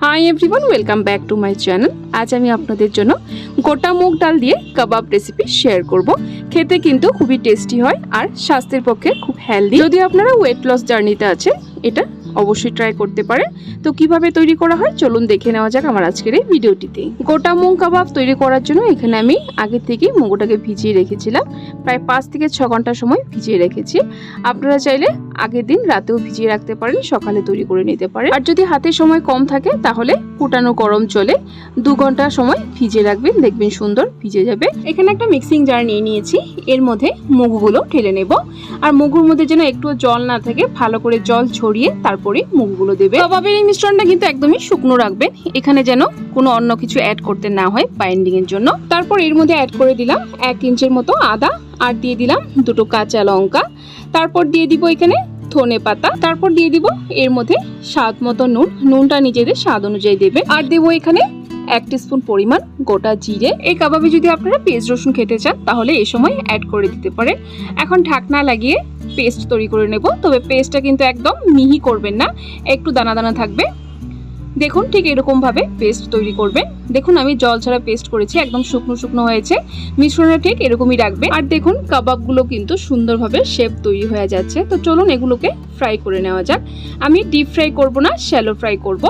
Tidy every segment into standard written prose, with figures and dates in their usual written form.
Hi everyone, welcome back to my channel. আজ আমি আপনাদের জন্য গোটা মুগ ডাল দিয়ে কাবাব রেসিপি শেয়ার করব। খেতে কিন্তু খুবই টেস্টি হয় আর স্বাস্থ্যের পক্ষে খুব হেলদি। যদি আপনারা ওয়েট লস জার্নিতে আছেন, এটা অবশ্যই ট্রাই করতে পারেন। তো কিভাবে তৈরি করা হয় চলুন দেখে নেওয়া যাক আমার আজকের এই ভিডিওটিতে। গোটা মুগ কাবাব তৈরি করার জন্য এখানে আমি আগে থেকে মুগটাকে ভিজিয়ে রেখেছিলাম। প্রায় 5 থেকে 6 ঘন্টা সময় ভিজিয়ে রেখেছি। আপনারা চাইলে আগের দিন রাতেও ভিজিয়ে রাখতে পারেন, সকালে তৈরি করে নিতে পারেন। আর যদি হাতে সময় কম থাকে তাহলে ফুটানো গরম জলে 2 ঘন্টা সময় ভিজিয়ে রাখবেন, দেখবেন সুন্দর ভিজে যাবে। এখানে একটা মিক্সিং জার নিয়ে নিয়েছি, এর মধ্যে মুগগুলো ঢেলে নেব। আর মুগুর মধ্যে যেন একটু জল না থাকে, ভালো করে জল ছড়িয়ে তারপরে মুগগুলো দেবে। কাবাবের এই মিশ্রণটা কিন্তু একদমই শুকনো রাখবেন, এখানে যেন কোনো অন্য কিছু অ্যাড করতে না হয় বাইন্ডিং এর জন্য। তারপর এর মধ্যে অ্যাড করে দিলাম 1 ইঞ্চের মতো আদা, আর দিয়ে দিলাম 2টো কাঁচা লঙ্কা। তারপর দিয়ে দিব এখানে ধনে পাতা। তারপর দিয়ে দিব এর মধ্যে স্বাদ মতো নুন, নুনটা নিজেদের স্বাদ অনুযায়ী দেবে। আর দেবো এখানে 1 টিস্পুন পরিমাণ গোটা জিরে। এই কাবাবে যদি আপনারা পেঁয়াজ রসুন খেতে চান তাহলে এই সময় অ্যাড করে দিতে পারেন। এখন ঢাকনা লাগিয়ে পেস্ট তৈরি করে নেব। তবে পেস্টটা কিন্তু একদম মিহি করবেন না, একটু দানা দানা থাকবে। দেখুন ঠিক এরকম ভাবে পেস্ট তৈরি করবেন। দেখুন আমি জল ছাড়া পেস্ট করেছি, একদম শুকনো শুকনো হয়েছে। মিশ্রণটা ঠিক এরকমই রাখবেন। আর দেখুন কাবাবগুলো কিন্তু সুন্দরভাবে শেপ তৈরি হয়ে যাচ্ছে। তো চলুন এগুলোকে ফ্রাই করে নেওয়া যাক। আমি ডিপ ফ্রাই করব না, শ্যালো ফ্রাই করব।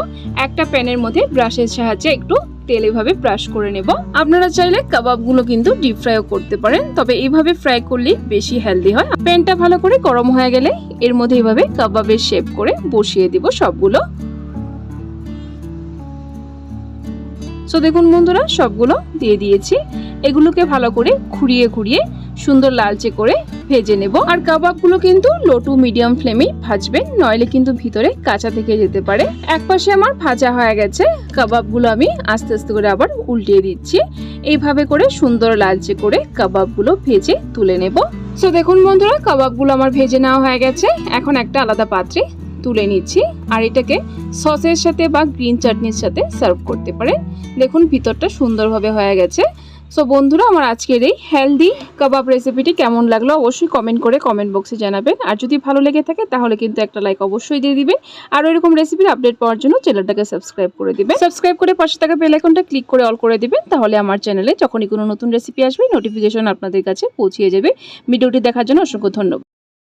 একটা প্যানের মধ্যে ব্রাশের সাহায্যে একটু তেল এভাবে ব্রাশ করে নেব। আপনারা চাইলে কাবাবগুলো কিন্তু ডিপ ফ্রাইও করতে পারেন, তবে এইভাবে ফ্রাই করলে বেশি হেলদি হয়। প্যানটা ভালো করে গরম হয়ে গেলে এর মধ্যে এইভাবে কাবাবের শেপ করে বসিয়ে দিব সবগুলো। তো দেখুন বন্ধুরা, সবগুলো দিয়ে দিয়েছি। এগুলোকে ভালো করে ঘুরিয়ে ঘুরিয়ে সুন্দর লালচে করে ভেজে নেব। আর কাবাবগুলো কিন্তু লো টু মিডিয়াম ফ্লেমে ভাজবেন, নইলে কিন্তু ভিতরে কাঁচা থেকে যেতে পারে। এক পাশে আমার ভাজা হয়ে গেছে, কাবাবগুলো আমি আস্তে আস্তে করে আবার উল্টিয়ে দিচ্ছি। এইভাবে করে সুন্দর লালচে করে কাবাবগুলো ভেজে তুলে নেব। তো দেখুন বন্ধুরা, কাবাবগুলো আমার ভেজে নেওয়া হয়ে গেছে। এখন একটা আলাদা পাত্রে তুলে নিচ্ছি। আর এটাকে সসের সাথে বা গ্রিন চাটনির সাথে সার্ভ করতে পারেন। দেখুন ভিতরটা সুন্দরভাবে হয়ে গেছে। সো বন্ধুরা, আমার আজকের এই হেলদি কাবাব রেসিপিটি কেমন লাগলো অবশ্যই কমেন্ট করে কমেন্ট বক্সে জানাবেন। আর যদি ভালো লেগে থাকে তাহলে কিন্তু একটা লাইক অবশ্যই দিয়ে দিবেন। আর এরকম রেসিপির আপডেট পাওয়ার জন্য চ্যানেলটাকে সাবস্ক্রাইব করে দিবেন। সাবস্ক্রাইব করে পাশে থাকা বেল আইকনটা ক্লিক করে অল করে দিবেন, তাহলে আমার চ্যানেলে যখনই কোনো নতুন রেসিপি আসবে নোটিফিকেশন আপনাদের কাছে পৌঁছে যাবে। ভিডিওটি দেখার জন্য অসংখ্য ধন্যবাদ।